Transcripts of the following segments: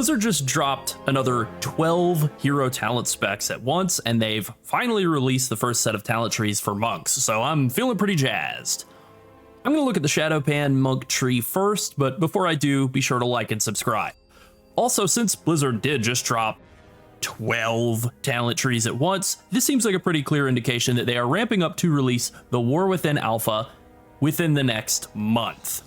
Blizzard just dropped another 12 hero talent specs at once, and they've finally released the first set of talent trees for monks, so I'm feeling pretty jazzed. I'm going to look at the Shado-Pan monk tree first, but before I do, be sure to like and subscribe. Also, since Blizzard did just drop 12 talent trees at once, this seems like a pretty clear indication that they are ramping up to release the War Within Alpha within the next month.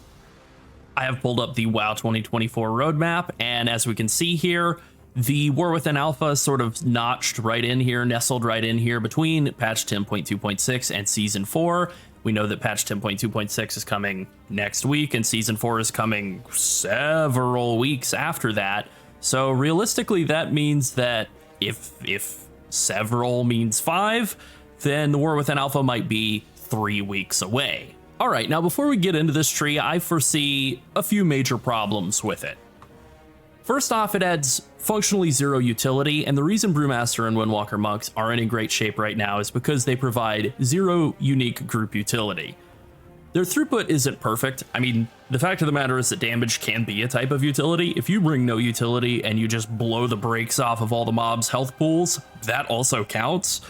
I have pulled up the WoW 2024 roadmap, and as we can see here, the War Within Alpha is sort of notched right in here, nestled right in here between patch 10.2.6 and Season 4. We know that patch 10.2.6 is coming next week, and Season 4 is coming several weeks after that. So realistically, that means that if several means 5, then the War Within Alpha might be 3 weeks away. All right, now before we get into this tree, I foresee a few major problems with it. First off, it adds functionally 0 utility, and the reason Brewmaster and Windwalker monks aren't in great shape right now is because they provide 0 unique group utility. Their throughput isn't perfect. I mean, the fact of the matter is that damage can be a type of utility. If you bring no utility and you just blow the brakes off of all the mobs' health pools, that also counts.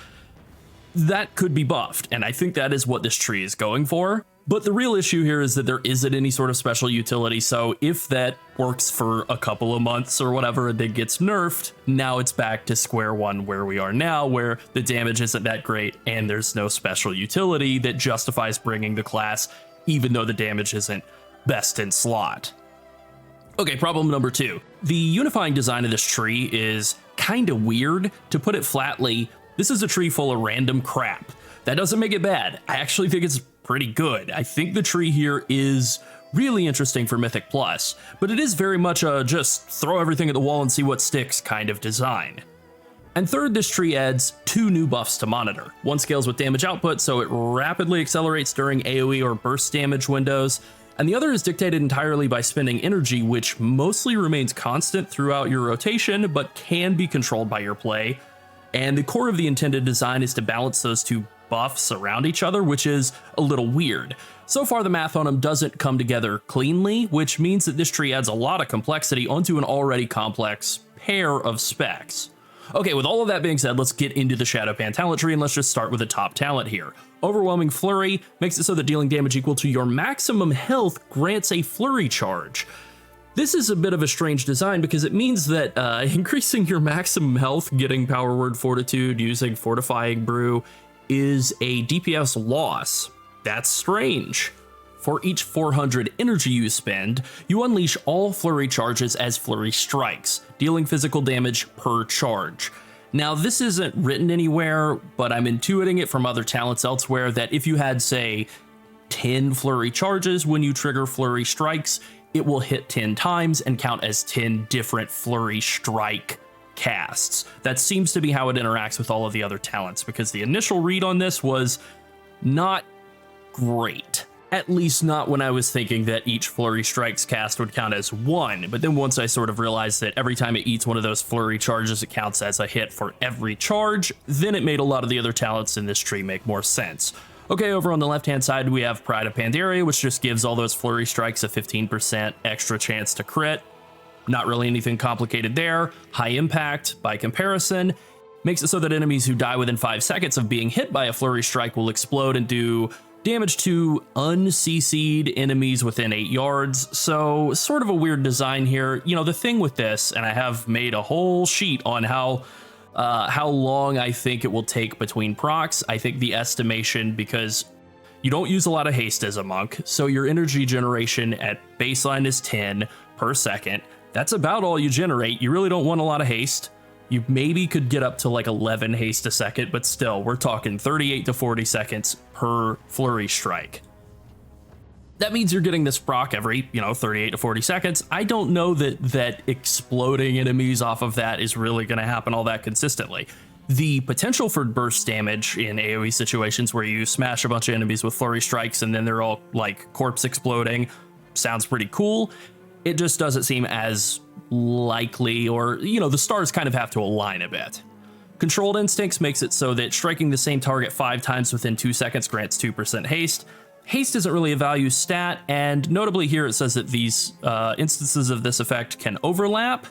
That could be buffed, and I think that is what this tree is going for. But the real issue here is that there isn't any sort of special utility, so if that works for a couple of months or whatever and then gets nerfed, now it's back to square one where we are now, where the damage isn't that great and there's no special utility that justifies bringing the class, even though the damage isn't best in slot. Okay, problem number 2. The unifying design of this tree is kind of weird. To put it flatly, this is a tree full of random crap. That doesn't make it bad. I actually think it's pretty good. I think the tree here is really interesting for Mythic Plus, but it is very much a just throw everything at the wall and see what sticks kind of design. And third, this tree adds 2 new buffs to monitor. One scales with damage output, so it rapidly accelerates during AoE or burst damage windows, and the other is dictated entirely by spending energy, which mostly remains constant throughout your rotation, but can be controlled by your play. And the core of the intended design is to balance those 2 buffs around each other, which is a little weird. So far, the math on them doesn't come together cleanly, which means that this tree adds a lot of complexity onto an already complex pair of specs. Okay, with all of that being said, let's get into the Shado-Pan talent tree, and let's just start with the top talent here. Overwhelming Flurry makes it so that dealing damage equal to your maximum health grants a flurry charge. This is a bit of a strange design because it means that increasing your maximum health, getting Power Word Fortitude, using Fortifying Brew, is a DPS loss. That's strange. For each 400 energy you spend, you unleash all flurry charges as flurry strikes, dealing physical damage per charge. Now, this isn't written anywhere, but I'm intuiting it from other talents elsewhere that if you had, say, 10 flurry charges when you trigger flurry strikes, it will hit 10 times and count as 10 different flurry strike casts. That seems to be how it interacts with all of the other talents, because the initial read on this was not great. At least not when I was thinking that each flurry strikes cast would count as 1, but then once I sort of realized that every time it eats one of those flurry charges, it counts as a hit for every charge, then it made a lot of the other talents in this tree make more sense. Okay, over on the left-hand side, we have Pride of Pandaria, which just gives all those flurry strikes a 15% extra chance to crit. Not really anything complicated there. High impact, by comparison, makes it so that enemies who die within 5 seconds of being hit by a flurry strike will explode and do damage to un-CC'd enemies within 8 yards. So sort of a weird design here. You know, the thing with this, and I have made a whole sheet on how long I think it will take between procs. I think the estimation, because you don't use a lot of haste as a monk, so your energy generation at baseline is 10 per second. That's about all you generate. You really don't want a lot of haste. You maybe could get up to like 11 haste a second, but still, we're talking 38 to 40 seconds per flurry strike. That means you're getting this proc every, 38 to 40 seconds. I don't know that exploding enemies off of that is really going to happen all that consistently. The potential for burst damage in AoE situations where you smash a bunch of enemies with flurry strikes and then they're all like corpse exploding sounds pretty cool. It just doesn't seem as likely, or, the stars kind of have to align a bit. Controlled Instincts makes it so that striking the same target 5 times within 2 seconds grants 2% haste. Haste isn't really a value stat, and notably here it says that these instances of this effect can overlap.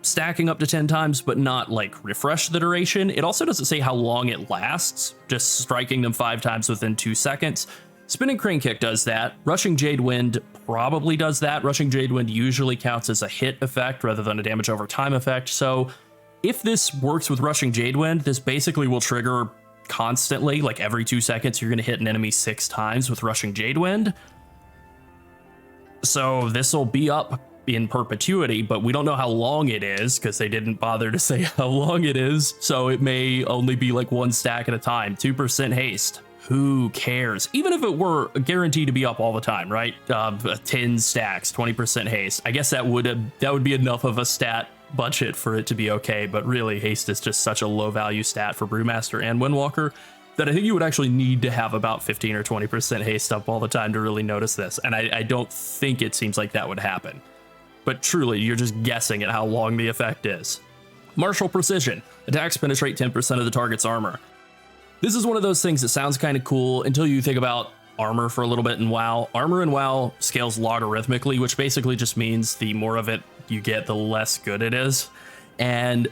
stacking up to 10 times, but not like refresh the duration. It also doesn't say how long it lasts, just striking them 5 times within 2 seconds. Spinning Crane Kick does that. Rushing Jade Wind probably does that. Rushing Jade Wind usually counts as a hit effect rather than a damage over time effect. So if this works with Rushing Jade Wind, this basically will trigger constantly, like every 2 seconds, you're going to hit an enemy 6 times with Rushing Jade Wind. So this will be up in perpetuity, but we don't know how long it is because they didn't bother to say how long it is. So it may only be like 1 stack at a time. 2% haste. Who cares? Even if it were guaranteed to be up all the time, right? 10 stacks, 20% haste. I guess that would be enough of a stat budget for it to be okay, but really haste is just such a low value stat for Brewmaster and Windwalker that I think you would actually need to have about 15 or 20% haste up all the time to really notice this, and I don't think it seems like that would happen. But truly, you're just guessing at how long the effect is. Martial Precision. Attacks penetrate 10% of the target's armor. This is one of those things that sounds kind of cool until you think about armor for a little bit in WoW. Armor in WoW scales logarithmically, which basically just means the more of it you get, the less good it is. And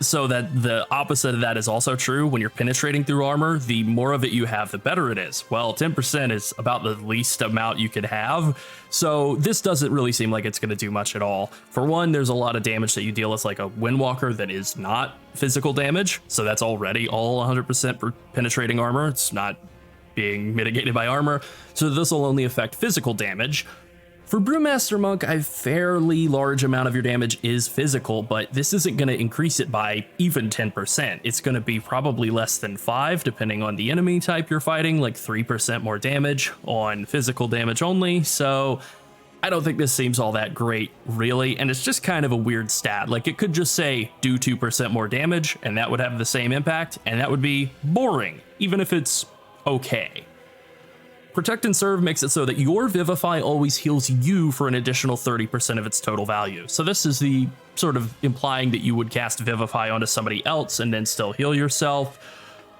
so that the opposite of that is also true. When you're penetrating through armor, the more of it you have, the better it is. Well, 10% is about the least amount you could have. So this doesn't really seem like it's going to do much at all. For one, there's a lot of damage that you deal with like a Windwalker that is not physical damage. So that's already all 100% for penetrating armor. It's not being mitigated by armor. So this will only affect physical damage. For Brewmaster Monk, a fairly large amount of your damage is physical, but this isn't going to increase it by even 10%. It's going to be probably less than 5, depending on the enemy type you're fighting, like 3% more damage on physical damage only. So I don't think this seems all that great, really. And it's just kind of a weird stat. Like it could just say do 2% more damage, and that would have the same impact, and that would be boring, even if it's okay. Protect and Serve makes it so that your Vivify always heals you for an additional 30% of its total value. So this is the sort of implying that you would cast Vivify onto somebody else and then still heal yourself.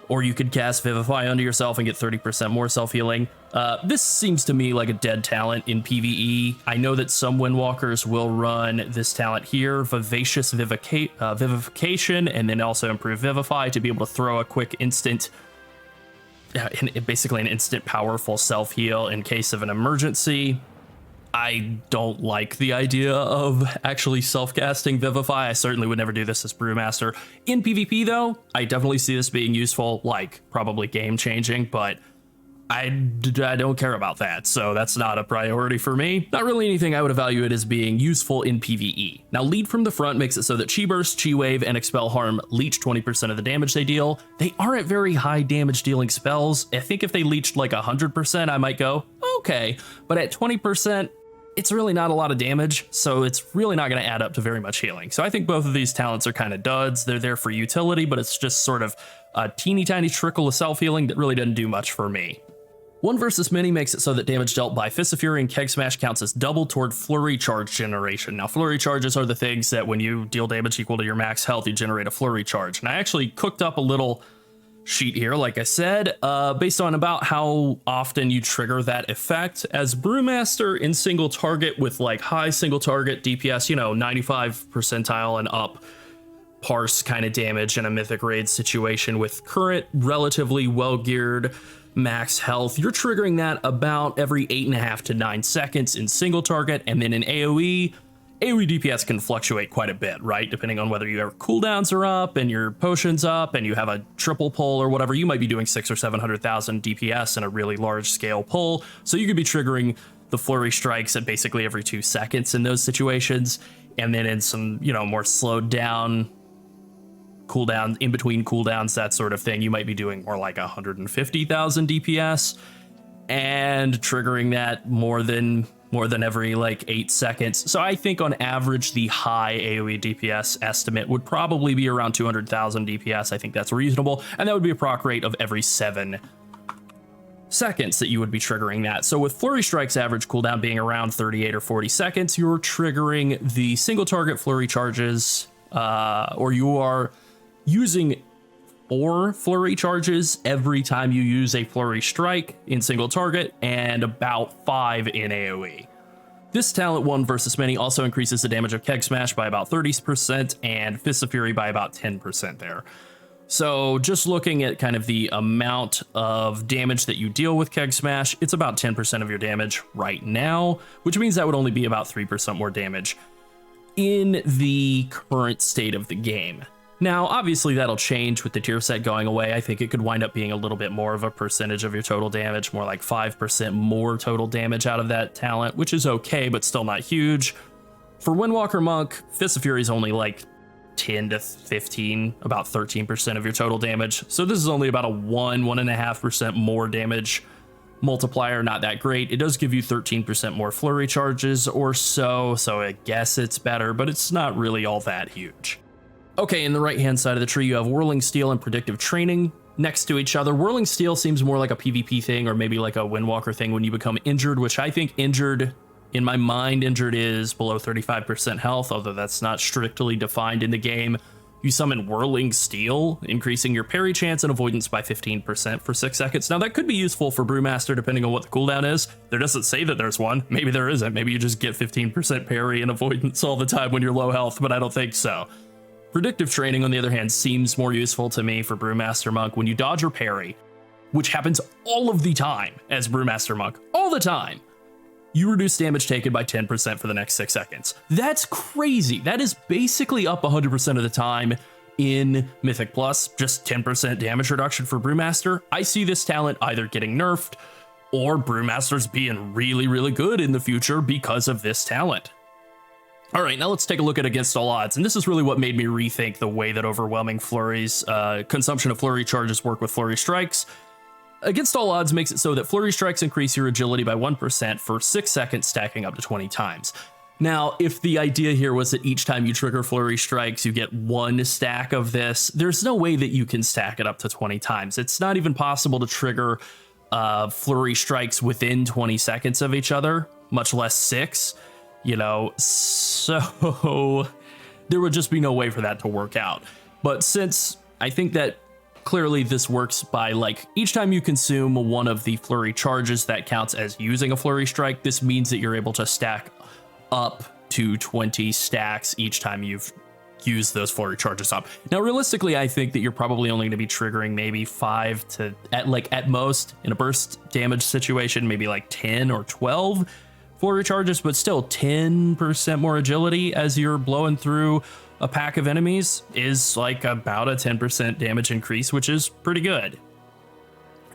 Or you could cast Vivify onto yourself and get 30% more self-healing. This seems to me like a dead talent in PvE. I know that some Windwalkers will run this talent here, Vivacious Vivification, and then also improve Vivify to be able to throw a quick instant basically an instant powerful self-heal in case of an emergency. I don't like the idea of actually self-casting Vivify. I certainly would never do this as Brewmaster. In PvP though, I definitely see this being useful, like probably game-changing, but I don't care about that, so that's not a priority for me. Not really anything I would evaluate as being useful in PvE. Now, Lead from the Front makes it so that Chi Burst, Chi Wave, and Expel Harm leech 20% of the damage they deal. They aren't very high damage dealing spells. I think if they leached like 100%, I might go, okay, but at 20%, it's really not a lot of damage, so it's really not going to add up to very much healing. So I think both of these talents are kind of duds. They're there for utility, but it's just sort of a teeny tiny trickle of self-healing that really doesn't do much for me. 1 versus Many makes it so that damage dealt by Fist of Fury and Keg Smash counts as double toward Flurry Charge generation. Now, Flurry Charges are the things that when you deal damage equal to your max health, you generate a Flurry Charge. And I actually cooked up a little sheet here, like I said, based on about how often you trigger that effect. As Brewmaster in single target with like high single target DPS, 95 percentile and up, parse kind of damage in a Mythic Raid situation with current relatively well-geared max health, you're triggering that about every 8.5 to 9 seconds in single target, and then in AoE DPS can fluctuate quite a bit, right? Depending on whether your cooldowns are up and your potions up and you have a triple pull or whatever, you might be doing 600,000 or 700,000 DPS in a really large scale pull. So you could be triggering the flurry strikes at basically every 2 seconds in those situations. And then in some, more slowed down cooldown, in between cooldowns, that sort of thing, you might be doing more like 150,000 DPS and triggering that more than every like 8 seconds. So I think on average, the high AoE DPS estimate would probably be around 200,000 DPS. I think that's reasonable. And that would be a proc rate of every 7 seconds that you would be triggering that. So with Flurry Strike's average cooldown being around 38 or 40 seconds, you're triggering the single target Flurry Charges, or you are using 4 Flurry Charges every time you use a Flurry Strike in single target, and about 5 in AoE. This talent, one versus many, also increases the damage of Keg Smash by about 30% and Fist of Fury by about 10% there. So just looking at kind of the amount of damage that you deal with Keg Smash, it's about 10% of your damage right now, which means that would only be about 3% more damage in the current state of the game. Now, obviously that'll change with the tier set going away. I think it could wind up being a little bit more of a percentage of your total damage, more like 5% more total damage out of that talent, which is okay, but still not huge. For Windwalker Monk, Fist of Fury is only like 10 to 15, about 13% of your total damage. So this is only about a 1.5% more damage multiplier, not that great. It does give you 13% more flurry charges or so I guess it's better, but it's not really all that huge. Okay, in the right-hand side of the tree, you have Whirling Steel and Predictive Training next to each other. Whirling Steel seems more like a PvP thing, or maybe like a Windwalker thing when you become injured, which I think injured, in my mind, injured is below 35% health, although that's not strictly defined in the game. You summon Whirling Steel, increasing your parry chance and avoidance by 15% for 6 seconds. Now, that could be useful for Brewmaster, depending on what the cooldown is. There doesn't say that there's one. Maybe there isn't. Maybe you just get 15% parry and avoidance all the time when you're low health, but I don't think so. Predictive Training, on the other hand, seems more useful to me for Brewmaster Monk. When you dodge or parry, which happens all of the time as Brewmaster Monk, all the time, you reduce damage taken by 10% for the next 6 seconds. That's crazy. That is basically up 100% of the time in Mythic Plus, just 10% damage reduction for Brewmaster. I see this talent either getting nerfed or Brewmasters being really, really good in the future because of this talent. All right, now let's take a look at Against All Odds, and this is really what made me rethink the way that overwhelming flurries, consumption of flurry charges work with flurry strikes. Against All Odds makes it so that flurry strikes increase your agility by 1% for 6 seconds, stacking up to 20 times. Now, if the idea here was that each time you trigger flurry strikes, you get 1 stack of this, there's no way that you can stack it up to 20 times. It's not even possible to trigger flurry strikes within 20 seconds of each other, much less 6. You know, so there would just be no way for that to work out. But since I think that clearly this works by, like, each time you consume one of the flurry charges, that counts as using a flurry strike. This means that you're able to stack up to 20 stacks each time you've used those flurry charges up. Now, realistically, I think that you're probably only going to be triggering maybe 5 to, at most, in a burst damage situation, maybe like 10 or 12 flurry charges, but still 10% more agility as you're blowing through a pack of enemies is like about a 10% damage increase, which is pretty good.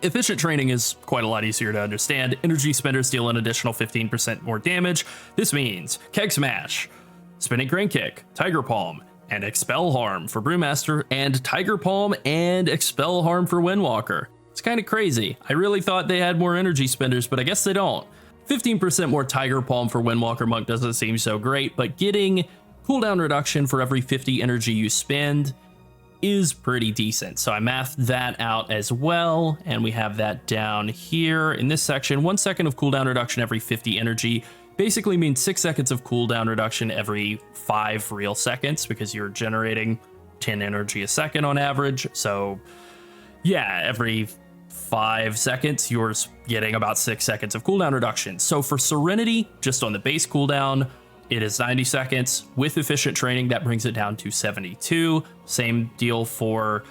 Efficient Training is quite a lot easier to understand. Energy spenders deal an additional 15% more damage. This means Keg Smash, Spinning Crane Kick, Tiger Palm, and Expel Harm for Brewmaster, and Tiger Palm and Expel Harm for Windwalker. It's kind of crazy. I really thought they had more energy spenders, but I guess they don't. 15% more Tiger Palm for Windwalker Monk doesn't seem so great, but getting cooldown reduction for every 50 energy you spend is pretty decent. So I mathed that out as well, and we have that down here in this section. 1 second of cooldown reduction every 50 energy basically means 6 seconds of cooldown reduction every 5 real seconds, because you're generating 10 energy a second on average. So yeah, every 5 seconds, you're getting about 6 seconds of cooldown reduction. So for Serenity, just on the base cooldown, it is 90 seconds. With Efficient Training, that brings it down to 72. Same deal for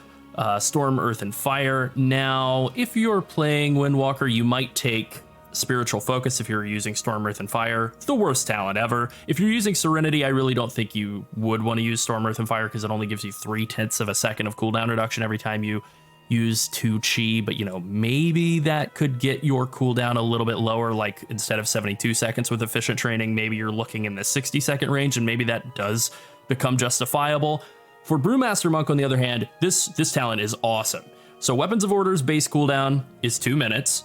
Storm, Earth, and Fire. Now, if you're playing Windwalker, you might take Spiritual Focus if you're using Storm, Earth, and Fire. It's the worst talent ever. If you're using Serenity, I really don't think you would want to use Storm, Earth, and Fire, because it only gives you 0.3 of a second of cooldown reduction every time you use 2 chi, but you know, maybe that could get your cooldown a little bit lower, like instead of 72 seconds with Efficient Training, maybe you're looking in the 60-second range, and maybe that does become justifiable. For Brewmaster Monk, on the other hand, this talent is awesome. So Weapons of Order's base cooldown is 2 minutes.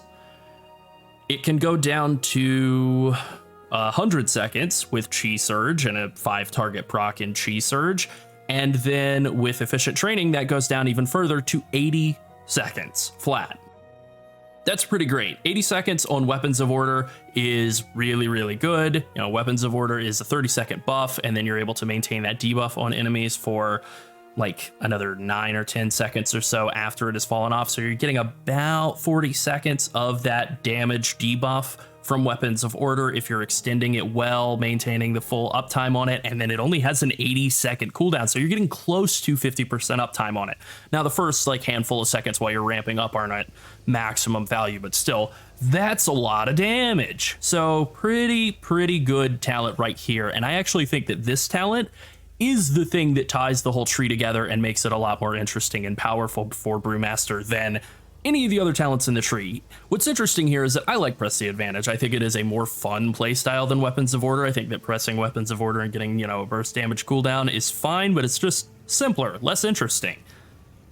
It can go down to 100 seconds with Chi Surge and a 5 target proc in Chi Surge. And then with Efficient Training, that goes down even further to 80 seconds flat. That's pretty great. 80 seconds on Weapons of Order is really, really good. You know, Weapons of Order is a 30-second buff, and then you're able to maintain that debuff on enemies for like another 9 or 10 seconds or so after it has fallen off. So you're getting about 40 seconds of that damage debuff from Weapons of Order if you're extending it well, maintaining the full uptime on it, and then it only has an 80-second cooldown, so you're getting close to 50% uptime on it. Now, the first like handful of seconds while you're ramping up aren't at maximum value, but still, that's a lot of damage. So pretty good talent right here, and I actually think that this talent is the thing that ties the whole tree together and makes it a lot more interesting and powerful for Brewmaster than any of the other talents in the tree. What's interesting here is that I like Press the Advantage. I think it is a more fun playstyle than Weapons of Order. I think that pressing Weapons of Order and getting, you know, a burst damage cooldown is fine, but it's just simpler, less interesting.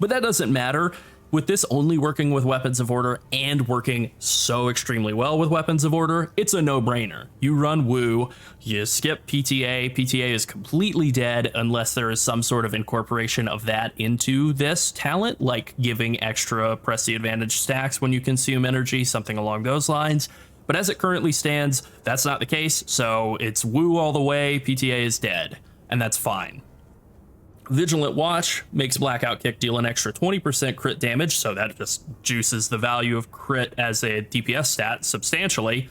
But that doesn't matter. With this only working with Weapons of Order and working so extremely well with Weapons of Order, it's a no-brainer. You run WoW, you skip PTA. PTA is completely dead unless there is some sort of incorporation of that into this talent, like giving extra Press the Advantage stacks when you consume energy, something along those lines. But as it currently stands, that's not the case, so it's WoW all the way, PTA is dead, and that's fine. Vigilant Watch makes Blackout Kick deal an extra 20% crit damage, so that just juices the value of crit as a DPS stat substantially,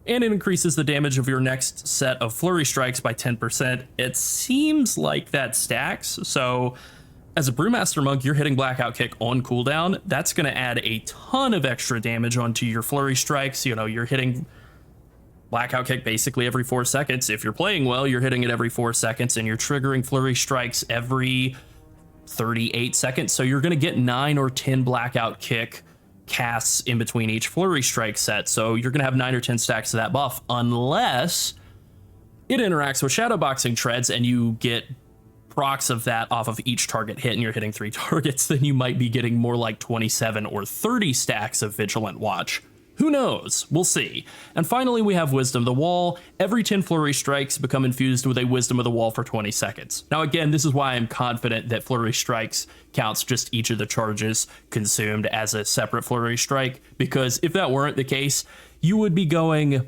and it increases the damage of your next set of Flurry Strikes by 10%. It seems like that stacks, so as a Brewmaster Monk, you're hitting Blackout Kick on cooldown. That's going to add a ton of extra damage onto your Flurry Strikes. You know, you're hitting Blackout Kick basically every 4 seconds. If you're playing well, you're hitting it every 4 seconds, and you're triggering Flurry Strikes every 38 seconds. So you're going to get 9 or 10 Blackout Kick casts in between each Flurry Strike set. So you're going to have 9 or 10 stacks of that buff, unless it interacts with Shadowboxing Treads and you get procs of that off of each target hit and you're hitting 3 targets, then you might be getting more like 27 or 30 stacks of Vigilant Watch. Who knows? We'll see. And finally, we have Wisdom of the Wall. Every 10 Flurry Strikes become infused with a Wisdom of the Wall for 20 seconds. Now, again, this is why I'm confident that Flurry Strikes counts just each of the charges consumed as a separate Flurry Strike, because if that weren't the case, you would be going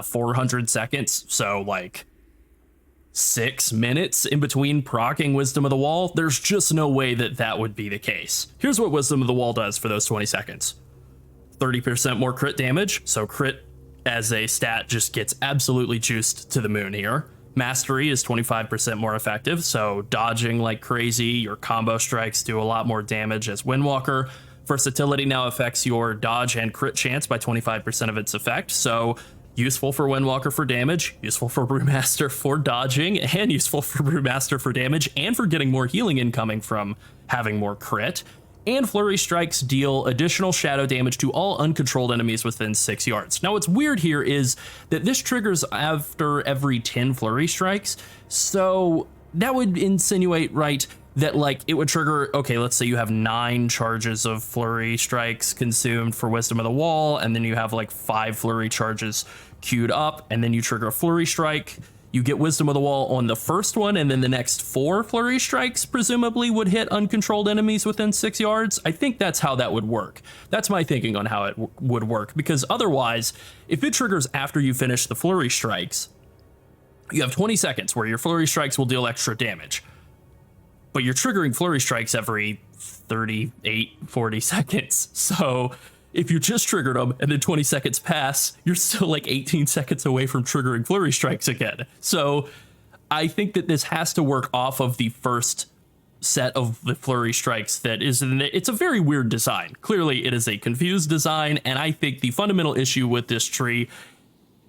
400 seconds, so like 6 minutes in between proccing Wisdom of the Wall. There's just no way that that would be the case. Here's what Wisdom of the Wall does for those 20 seconds. 30% more crit damage, so crit as a stat just gets absolutely juiced to the moon here. Mastery is 25% more effective, so dodging like crazy, your combo strikes do a lot more damage as Windwalker. Versatility now affects your dodge and crit chance by 25% of its effect, so useful for Windwalker for damage, useful for Brewmaster for dodging, and useful for Brewmaster for damage and for getting more healing incoming from having more crit. And Flurry Strikes deal additional shadow damage to all uncontrolled enemies within 6 yards. Now, what's weird here is that this triggers after every 10 Flurry Strikes, so that would insinuate, right, that like it would trigger, okay, let's say you have 9 charges of Flurry Strikes consumed for Wisdom of the Wall, and then you have like 5 Flurry charges queued up, and then you trigger a Flurry Strike. You get Wisdom of the Wall on the first one, and then the next 4 Flurry Strikes presumably would hit uncontrolled enemies within 6 yards. I think that's how that would work. That's my thinking on how it would work, because otherwise, if it triggers after you finish the Flurry Strikes, you have 20 seconds where your Flurry Strikes will deal extra damage. But you're triggering Flurry Strikes every 38, 40 seconds. So if you just triggered them and then 20 seconds pass, you're still like 18 seconds away from triggering Flurry Strikes again. So I think that this has to work off of the first set of the Flurry Strikes that is, it's a very weird design. Clearly it is a confused design, and I think the fundamental issue with this tree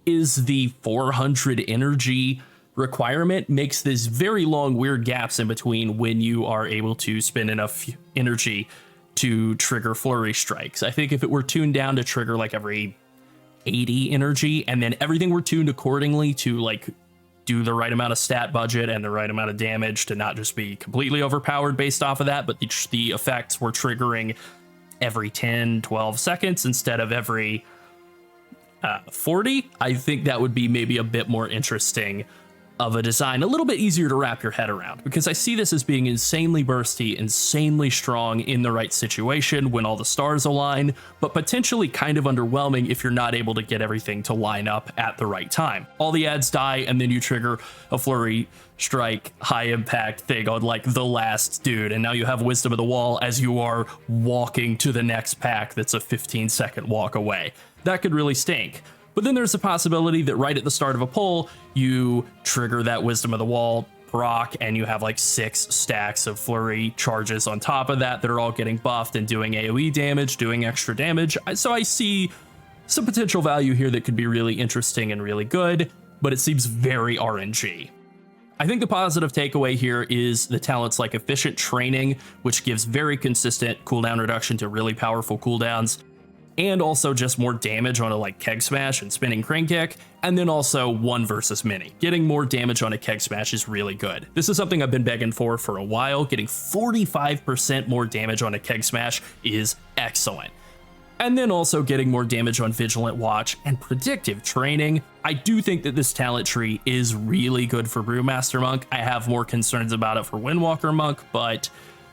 is the 400 energy requirement makes this very long, weird gaps in between when you are able to spend enough energy to trigger Flurry Strikes. I think if it were tuned down to trigger like every 80 energy, and then everything were tuned accordingly to like do the right amount of stat budget and the right amount of damage to not just be completely overpowered based off of that, but the effects were triggering every 10, 12 seconds instead of every 40, I think that would be maybe a bit more interesting. of a design a little bit easier to wrap your head around, because I see this as being insanely bursty, insanely strong in the right situation when all the stars align, but potentially kind of underwhelming if you're not able to get everything to line up at the right time. All the ads die and then you trigger a flurry strike high impact thing on like the last dude, and now you have Wisdom of the Wall as you are walking to the next pack that's a 15-second walk away. That could really stink. But then there's a possibility that right at the start of a pull, you trigger that Wisdom of the Wall proc, and you have like 6 stacks of flurry charges on top of that are all getting buffed and doing AoE damage, doing extra damage. So I see some potential value here that could be really interesting and really good, but it seems very RNG. I think the positive takeaway here is the talents like Efficient Training, which gives very consistent cooldown reduction to really powerful cooldowns, and also just more damage on a like Keg Smash and Spinning Crane Kick, and then also 1 versus many. Getting more damage on a Keg Smash is really good. This is something I've been begging for a while. Getting 45% more damage on a Keg Smash is excellent. And then also getting more damage on Vigilant Watch and Predictive Training. I do think that this talent tree is really good for Brewmaster Monk. I have more concerns about it for Windwalker Monk, but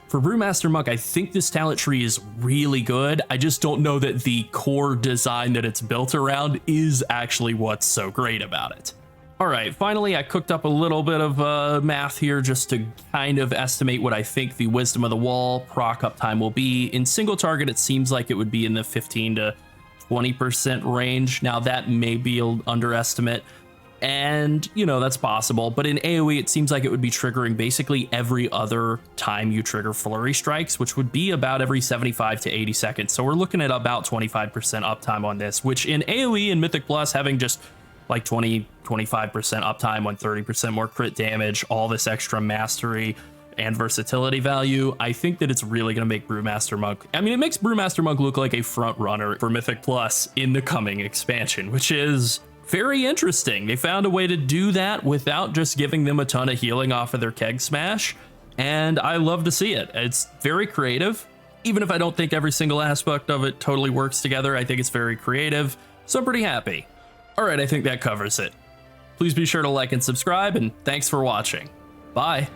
for Brewmaster Monk, I think this talent tree is really good. I just don't know that the core design that it's built around is actually what's so great about it. All right, finally, I cooked up a little bit of math here just to kind of estimate what I think the Wisdom of the Wall proc uptime will be. In single target, it seems like it would be in the 15 to 20% range. Now, that may be an underestimate, and, you know, that's possible. But in AoE, it seems like it would be triggering basically every other time you trigger flurry strikes, which would be about every 75 to 80 seconds. So we're looking at about 25% uptime on this, which in AoE and Mythic Plus, having just like 25% uptime on 30% more crit damage, all this extra mastery and versatility value, I think that it's really going to make Brewmaster Monk, I mean, it makes Brewmaster Monk look like a front runner for Mythic Plus in the coming expansion, which is very interesting. They found a way to do that without just giving them a ton of healing off of their Keg Smash, and I love to see it. It's very creative. Even if I don't think every single aspect of it totally works together, I think it's very creative, so I'm pretty happy. All right, I think that covers it. Please be sure to like and subscribe, and thanks for watching. Bye.